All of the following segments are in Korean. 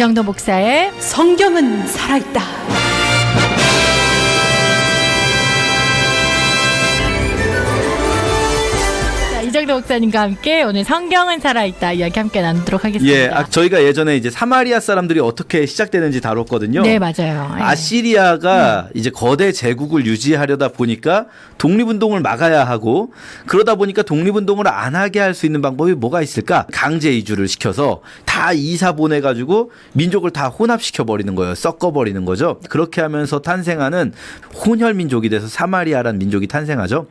이정도 목사의 성경은 살아있다. 이정도 목사님과 함께 오늘 성경은 살아있다 이야기 함께 나누도록 하겠습니다. 예, 저희가 예전에 이제 사마리아 사람들이 어떻게 시작되는지 다뤘거든요. 네, 맞아요. 예. 아시리아가 이제 거대 제국을 유지하려다 보니까 독립운동을 막아야 하고, 그러다 보니까 독립운동을 안 하게 할 수 있는 방법이 뭐가 있을까? 강제 이주를 시켜서 다 이사 보내가지고 민족을 다 혼합시켜 버리는 거예요. 섞어 버리는 거죠. 그렇게 하면서 탄생하는 혼혈 민족이 돼서 사마리아라는 민족이 탄생하죠.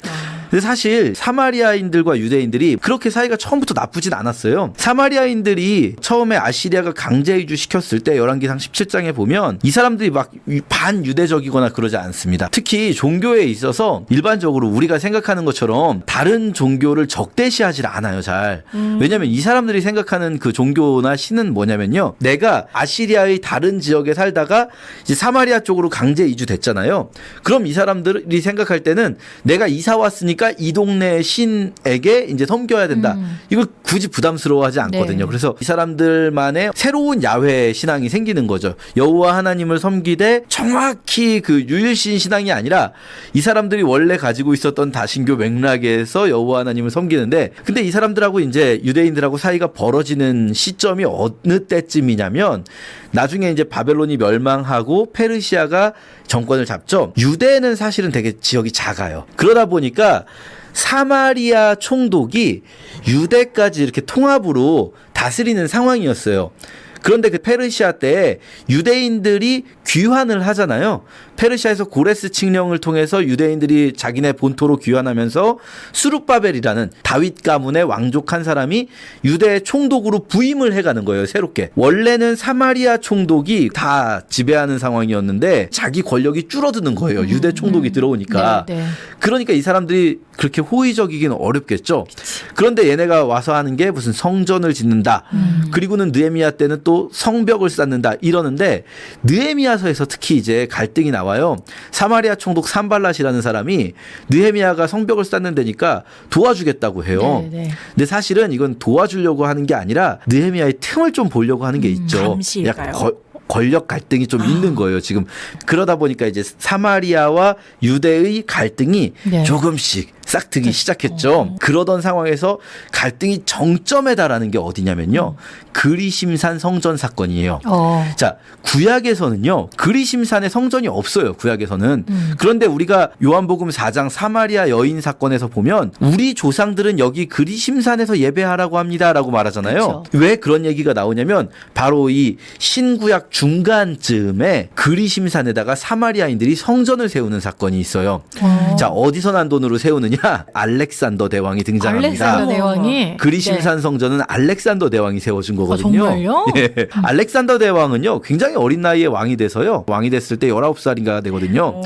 근데 사실 사마리아인들과 유대인들이 그렇게 사이가 처음부터 나쁘진 않았어요. 사마리아인들이 처음에 아시리아가 강제 이주시켰을 때 열왕기상 17장에 보면 이 사람들이 막 반유대적이거나 그러지 않습니다. 특히 종교에 있어서 일반적으로 우리가 생각하는 것처럼 다른 종교를 적대시하지 않아요, 잘. 왜냐면 이 사람들이 생각하는 그 종교나 신은 뭐냐면요, 내가 아시리아의 다른 지역에 살다가 이제 사마리아 쪽으로 강제 이주됐잖아요. 그럼 이 사람들이 생각할 때는 내가 이사 왔으니까 이 동네 신에게 이제 섬겨야 된다. 이걸 굳이 부담스러워하지 않거든요. 네. 그래서 이 사람들만의 새로운 야훼 신앙이 생기는 거죠. 여호와 하나님을 섬기되 정확히 그 유일신 신앙이 아니라 이 사람들이 원래 가지고 있었던 다신교 맥락에서 여호와 하나님을 섬기는데, 근데 이 사람들하고 이제 유대인들하고 사이가 벌어지는 시점이 어느 때쯤이냐면 나중에 이제 바벨론이 멸망하고 페르시아가 정권을 잡죠. 유대는 사실은 되게 지역이 작아요. 그러다 보니까 사마리아 총독이 유대까지 이렇게 통합으로 다스리는 상황이었어요. 그런데 그 페르시아 때 유대인들이 귀환을 하잖아요. 페르시아에서 고레스 칙령을 통해서 유대인들이 자기네 본토로 귀환하면서 수룹바벨이라는 다윗 가문의 왕족한 사람이 유대 총독으로 부임을 해가는 거예요, 새롭게. 원래는 사마리아 총독이 다 지배하는 상황이었는데 자기 권력이 줄어드는 거예요, 유대 총독이 들어오니까. 네, 네. 그러니까 이 사람들이 그렇게 호의적이기는 어렵겠죠. 그런데 얘네가 와서 하는 게 무슨 성전을 짓는다. 그리고는 느헤미야 때는 또 성벽을 쌓는다 이러는데, 느헤미야서에서 특히 이제 갈등이 나와요. 사마리아 총독 산발랏이라는 사람이 느헤미야가 성벽을 쌓는 데니까 도와주겠다고 해요. 네, 네. 근데 사실은 이건 도와주려고 하는 게 아니라 느헤미야의 틈을 좀 보려고 하는 게 있죠. 감시일까요? 약간 권력 갈등이 좀 있는 거예요, 지금. 그러다 보니까 이제 사마리아와 유대의 갈등이 네. 조금씩 싹트기 시작했죠. 그러던 상황에서 갈등이 정점에 달하는 게 어디냐면요, 그리심산 성전 사건이에요. 자, 구약에서는요, 그리심산에 성전이 없어요, 구약에서는. 그런데 우리가 요한복음 4장 사마리아 여인 사건에서 보면 우리 조상들은 여기 그리심산에서 예배하라고 합니다라고 말하잖아요. 그렇죠. 왜 그런 얘기가 나오냐면 바로 이 신구약 중간쯤에 그리심산에다가 사마리아인들이 성전을 세우는 사건이 있어요. 자, 어디서 난 돈으로 세우느냐? 알렉산더 대왕이 등장합니다. 알렉산더 대왕이 그리심산 성전은 알렉산더 대왕이 세워준 거거든요. 정말요? 예. 알렉산더 대왕은요, 굉장히 어린 나이에 왕이 돼서요. 왕이 됐을 때 19살인가 되거든요.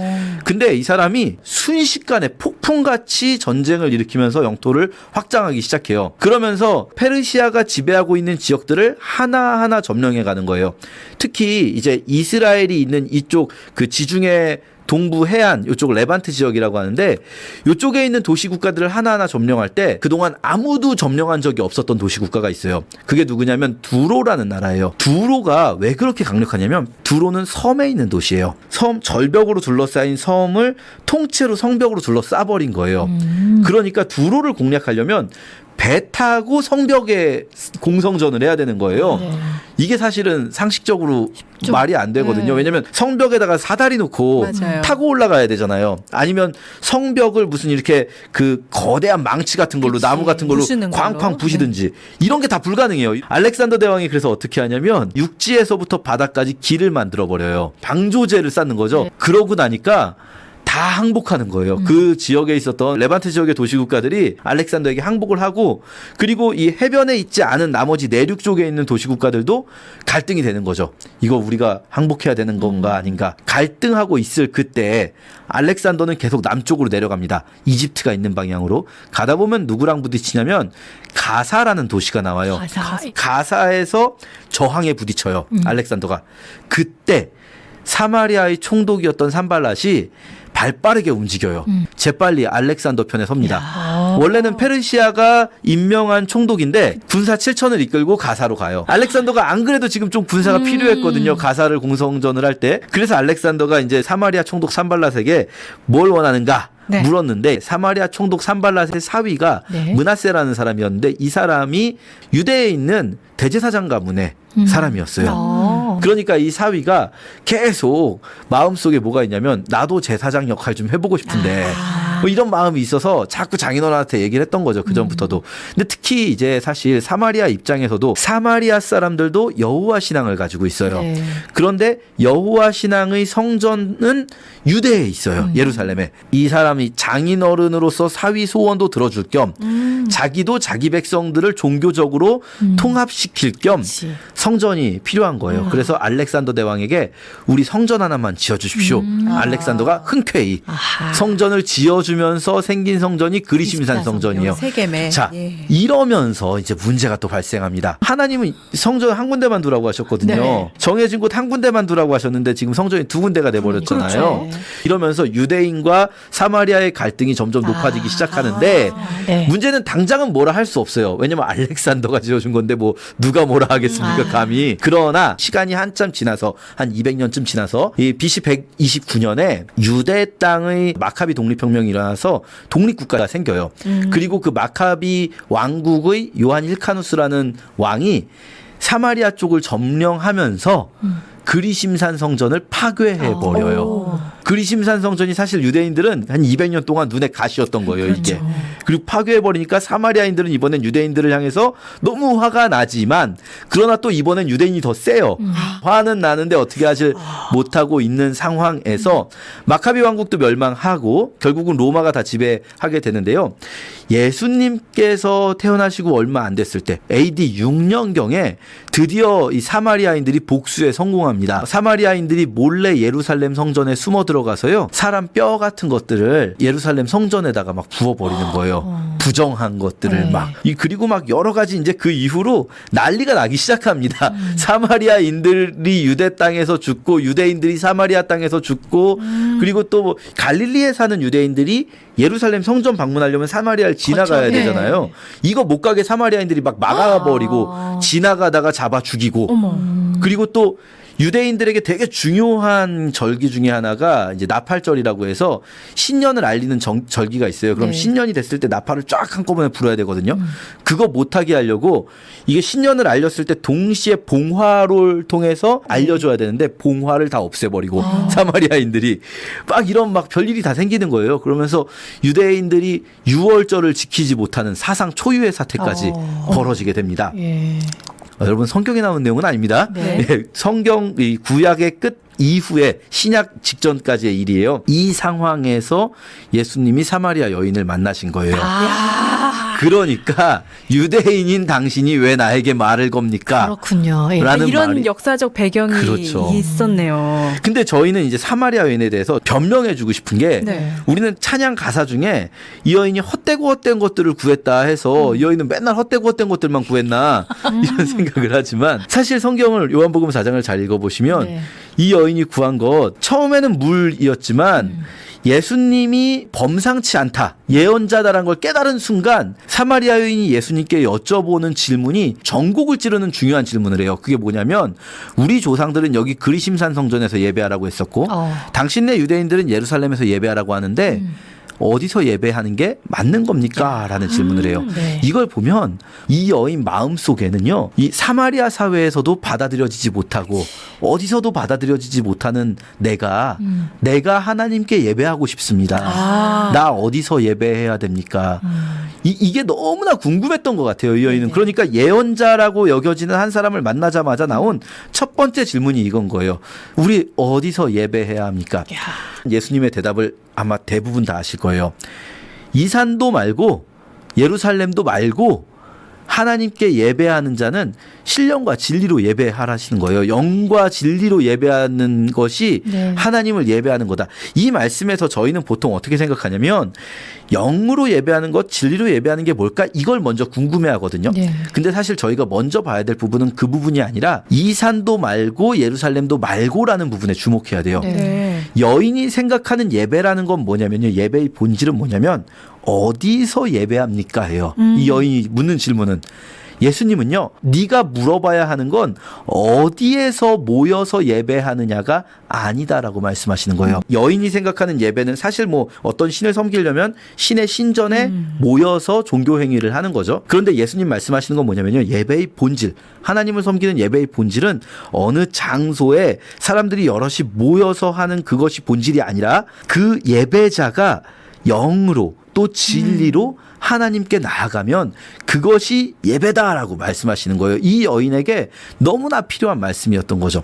근데 이 사람이 순식간에 폭풍같이 전쟁을 일으키면서 영토를 확장하기 시작해요. 그러면서 페르시아가 지배하고 있는 지역들을 하나하나 점령해 가는 거예요. 특히 이제 이스라엘이 있는 이쪽 그 지중해 동부 해안, 이쪽 레반트 지역이라고 하는데, 이쪽에 있는 도시 국가들을 하나하나 점령할 때 그동안 아무도 점령한 적이 없었던 도시 국가가 있어요. 그게 누구냐면 두로라는 나라예요. 두로가 왜 그렇게 강력하냐면 두로는 섬에 있는 도시예요. 섬 절벽으로 둘러싸인 섬을 통째로 성벽으로 둘러싸버린 거예요. 그러니까 두로를 공략하려면 배 타고 성벽에 공성전을 해야 되는 거예요. 네. 이게 사실은 상식적으로 말이 안 되거든요. 네. 왜냐면 성벽에다가 사다리 놓고 맞아요. 타고 올라가야 되잖아요. 아니면 성벽을 무슨 이렇게 그 거대한 망치 같은 걸로, 그치. 나무 같은 걸로 부수는 걸로. 쾅쾅 부시든지 이런 게 다 불가능해요. 알렉산더 대왕이 그래서 어떻게 하냐면 육지에서부터 바다까지 길을 만들어 버려요. 방조제를 쌓는 거죠. 네. 그러고 나니까 다 항복하는 거예요. 그 지역에 있었던 레반트 지역의 도시국가들이 알렉산더에게 항복을 하고, 그리고 이 해변에 있지 않은 나머지 내륙 쪽에 있는 도시국가들도 갈등이 되는 거죠. 이거 우리가 항복해야 되는 건가 아닌가. 갈등하고 있을 그때 알렉산더는 계속 남쪽으로 내려갑니다. 이집트가 있는 방향으로. 가다 보면 누구랑 부딪히냐면 가사라는 도시가 나와요. 가사에서 저항에 부딪혀요, 알렉산더가. 그때 사마리아의 총독이었던 산발랏이 발빠르게 움직여요. 재빨리 알렉산더 편에 섭니다. 원래는 페르시아가 임명한 총독인데 군사 7천을 이끌고 가사로 가요. 알렉산더가 안 그래도 지금 좀 군사가 필요했거든요. 가사를 공성전을 할 때. 그래서 알렉산더가 이제 사마리아 총독 산발랏에게 뭘 원하는가 네. 물었는데 사마리아 총독 산발랏의 사위가 네. 므낫세라는 사람이었는데 이 사람이 유대에 있는 대제사장 가문의 사람이었어요. 그러니까 이 사위가 계속 마음속에 뭐가 있냐면 나도 제사장 역할 좀 해보고 싶은데 뭐 이런 마음이 있어서 자꾸 장인어른한테 얘기를 했던 거죠. 그전부터도. 근데 특히 이제 사실 사마리아 입장에서도 사마리아 사람들도 여호와 신앙을 가지고 있어요. 네. 그런데 여호와 신앙의 성전은 유대에 있어요. 예루살렘에. 이 사람이 장인어른으로서 사위 소원도 들어줄 겸 자기도 자기 백성들을 종교적으로 통합시킬 겸 그치. 성전이 필요한 거예요. 그래서 알렉산더 대왕에게 우리 성전 하나만 지어주십시오. 알렉산더가 흔쾌히 아하. 성전을 지어주면서 생긴 성전이 그리심산 성전이에요. 세겜에. 자, 예. 이러면서 이제 문제가 또 발생합니다. 하나님은 성전 한 군데만 두라고 하셨거든요. 네. 정해진 곳 한 군데만 두라고 하셨는데 지금 성전이 두 군데가 돼버렸잖아요. 그렇죠. 이러면서 유대인과 사마리아의 갈등이 점점 높아지기 시작하는데 네. 문제는 당장은 뭐라 할 수 없어요. 왜냐면 알렉산더가 지어준 건데 뭐 누가 뭐라 하겠습니까 감히. 그러나 시간이 한참 지나서 한 200년쯤 지나서 이 BC 129년에 유대 땅의 마카비 독립혁명이 일어나서 독립국가가 생겨요. 그리고 그 마카비 왕국의 요한 힐카누스라는 왕이 사마리아 쪽을 점령하면서 그리심산 성전을 파괴해 버려요. 그리심산 성전이 사실 유대인들은 한 200년 동안 눈에 가시였던 거예요, 이게. 그리고 파괴해 버리니까 사마리아인들은 이번엔 유대인들을 향해서 너무 화가 나지만 그러나 또 이번엔 유대인이 더 세요. 화는 나는데 어떻게 하지 못하고 있는 상황에서 마카비 왕국도 멸망하고 결국은 로마가 다 지배하게 되는데요. 예수님께서 태어나시고 얼마 안 됐을 때 AD 6년경에 드디어 이 사마리아인들이 복수에 성공합니다. 사마리아인들이 몰래 예루살렘 성전에 숨어 들어가서요. 사람 뼈 같은 것들을 예루살렘 성전에다가 막 부어버리는 거예요. 부정한 것들을 네. 막. 그리고 막 여러 가지 이제 그 이후로 난리가 나기 시작합니다. 사마리아인들이 유대 땅에서 죽고 유대인들이 사마리아 땅에서 죽고 그리고 또 뭐 갈릴리에 사는 유대인들이 예루살렘 성전 방문하려면 사마리아를 지나가야 그렇죠. 되잖아요. 네. 이거 못 가게 사마리아인들이 막 막아버리고 지나가다가 잡아 죽이고 그리고 또 유대인들에게 되게 중요한 절기 중에 하나가 이제 나팔절이라고 해서 신년을 알리는 절기가 있어요. 그럼 네. 신년이 됐을 때 나팔을 쫙 한꺼번에 불어야 되거든요. 그거 못하게 하려고 이게 신년을 알렸을 때 동시에 봉화를 통해서 알려줘야 되는데 봉화를 다 없애버리고 사마리아인들이 막 이런 막 별일이 다 생기는 거예요. 그러면서 유대인들이 유월절을 지키지 못하는 사상 초유의 사태까지 벌어지게 됩니다. 예. 여러분 성경에 나온 내용은 아닙니다. 네. 예, 성경 이 구약의 끝 이후에 신약 직전까지의 일이에요. 이 상황에서 예수님이 사마리아 여인을 만나신 거예요. 그러니까 유대인인 당신이 왜 나에게 말을 겁니까? 그렇군요. 예. 라는 이런 말이. 역사적 배경이 그렇죠. 있었네요. 근데 저희는 이제 사마리아 여인에 대해서 변명해주고 싶은 게 네. 우리는 찬양 가사 중에 이 여인이 헛되고 헛된 것들을 구했다 해서 이 여인은 맨날 헛되고 헛된 것들만 구했나 이런 생각을 하지만 사실 성경을 요한복음 4장을 잘 읽어보시면 네. 이 여인이 구한 것 처음에는 물이었지만 예수님이 범상치 않다, 예언자다라는 걸 깨달은 순간 사마리아 여인이 예수님께 여쭤보는 질문이 전곡을 찌르는 중요한 질문을 해요. 그게 뭐냐면 우리 조상들은 여기 그리심산 성전에서 예배하라고 했었고 당신네 유대인들은 예루살렘에서 예배하라고 하는데 어디서 예배하는 게 맞는 겁니까? 라는 질문을 해요. 네. 이걸 보면 이 여인 마음속에는요. 이 사마리아 사회에서도 받아들여지지 못하고 어디서도 받아들여지지 못하는 내가 하나님께 예배하고 싶습니다. 나 어디서 예배해야 됩니까? 이게 너무나 궁금했던 것 같아요. 이 여인은. 그러니까 예언자라고 여겨지는 한 사람을 만나자마자 나온 첫 번째 질문이 이건 거예요. 우리 어디서 예배해야 합니까? 예수님의 대답을 아마 대부분 다 아실 거예요. 이 산도 말고 예루살렘도 말고 하나님께 예배하는 자는 신령과 진리로 예배하라시는 거예요. 영과 진리로 예배하는 것이 네. 하나님을 예배하는 거다. 이 말씀에서 저희는 보통 어떻게 생각하냐면 영으로 예배하는 것, 진리로 예배하는 게 뭘까? 이걸 먼저 궁금해하거든요. 네. 근데 사실 저희가 먼저 봐야 될 부분은 그 부분이 아니라 이 산도 말고 예루살렘도 말고라는 부분에 주목해야 돼요. 네. 네. 여인이 생각하는 예배라는 건 뭐냐면요. 예배의 본질은 뭐냐면 어디서 예배합니까? 해요. 이 여인이 묻는 질문은 예수님은요, 네가 물어봐야 하는 건 어디에서 모여서 예배하느냐가 아니다라고 말씀하시는 거예요. 여인이 생각하는 예배는 사실 뭐 어떤 신을 섬기려면 신의 신전에 모여서 종교 행위를 하는 거죠. 그런데 예수님 말씀하시는 건 뭐냐면요, 예배의 본질, 하나님을 섬기는 예배의 본질은 어느 장소에 사람들이 여럿이 모여서 하는 그것이 본질이 아니라 그 예배자가 영으로 또 진리로 하나님께 나아가면 그것이 예배다라고 말씀하시는 거예요. 이 여인에게 너무나 필요한 말씀이었던 거죠.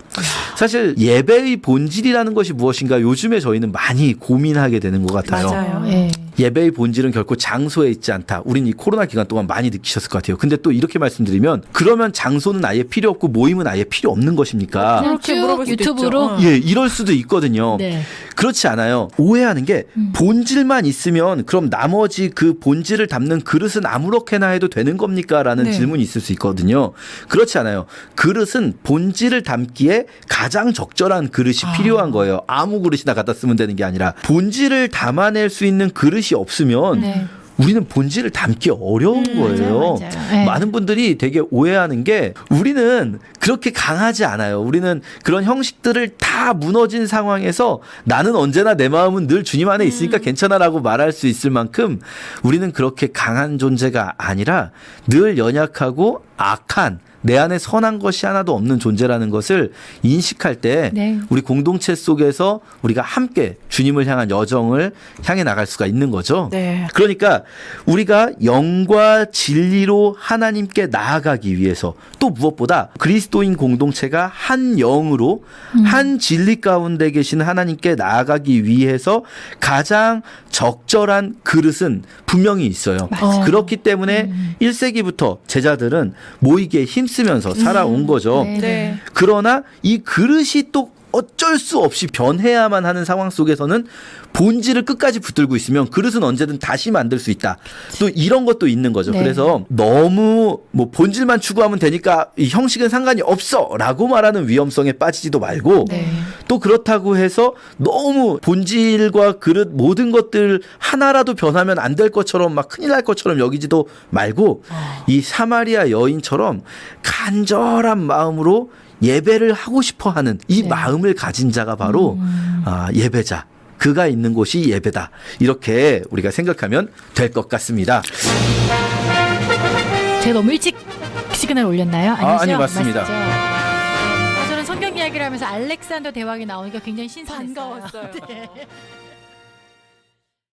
사실 예배의 본질이라는 것이 무엇인가 요즘에 저희는 많이 고민하게 되는 것 같아요. 맞아요. 예. 예배의 본질은 결코 장소에 있지 않다. 우린 이 코로나 기간 동안 많이 느끼셨을 것 같아요. 근데 또 이렇게 말씀드리면 그러면 장소는 아예 필요 없고 모임은 아예 필요 없는 것입니까? 그냥 그렇게 쭉 물어볼 수도 유튜브로. 있죠. 예, 이럴 수도 있거든요. 네. 그렇지 않아요. 오해하는 게 본질만 있으면 그럼 나머지 그 본질을 담는 그릇은 아무렇게나 해도 되는 겁니까? 라는 네. 질문이 있을 수 있거든요. 그렇지 않아요. 그릇은 본질을 담기에 가장 적절한 그릇이 필요한 거예요. 아무 그릇이나 갖다 쓰면 되는 게 아니라 본질을 담아낼 수 있는 그릇이 없으면 네. 우리는 본질을 담기 어려운 거예요. 맞아요. 네. 많은 분들이 되게 오해하는 게 우리는 그렇게 강하지 않아요. 우리는 그런 형식들을 다 무너진 상황에서 나는 언제나 내 마음은 늘 주님 안에 있으니까 괜찮아라고 말할 수 있을 만큼 우리는 그렇게 강한 존재가 아니라 늘 연약하고 악한 내 안에 선한 것이 하나도 없는 존재라는 것을 인식할 때 네. 우리 공동체 속에서 우리가 함께 주님을 향한 여정을 향해 나갈 수가 있는 거죠. 네. 그러니까 우리가 영과 진리로 하나님께 나아가기 위해서 또 무엇보다 그리스도인 공동체가 한 영으로 한 진리 가운데 계신 하나님께 나아가기 위해서 가장 적절한 그릇은 분명히 있어요. 맞아요. 그렇기 때문에 1세기부터 제자들은 모이기에 힘쓰면서 살아온 거죠. 네. 네. 그러나 이 그릇이 또 어쩔 수 없이 변해야만 하는 상황 속에서는 본질을 끝까지 붙들고 있으면 그릇은 언제든 다시 만들 수 있다. 또 이런 것도 있는 거죠. 네. 그래서 너무 뭐 본질만 추구하면 되니까 이 형식은 상관이 없어라고 말하는 위험성에 빠지지도 말고 네. 또 그렇다고 해서 너무 본질과 그릇 모든 것들 하나라도 변하면 안 될 것처럼 막 큰일 날 것처럼 여기지도 말고 이 사마리아 여인처럼 간절한 마음으로 예배를 하고 싶어 하는 이 네. 마음을 가진 자가 바로 예배자. 그가 있는 곳이 예배다. 이렇게 우리가 생각하면 될 것 같습니다. 제가 너무 일찍 시그널 올렸나요? 아니죠? 아니, 맞습니다. 맞죠? 저는 성경 이야기를 하면서 알렉산더 대왕이 나오니까 굉장히 신선했어요. 반가웠어요. 네.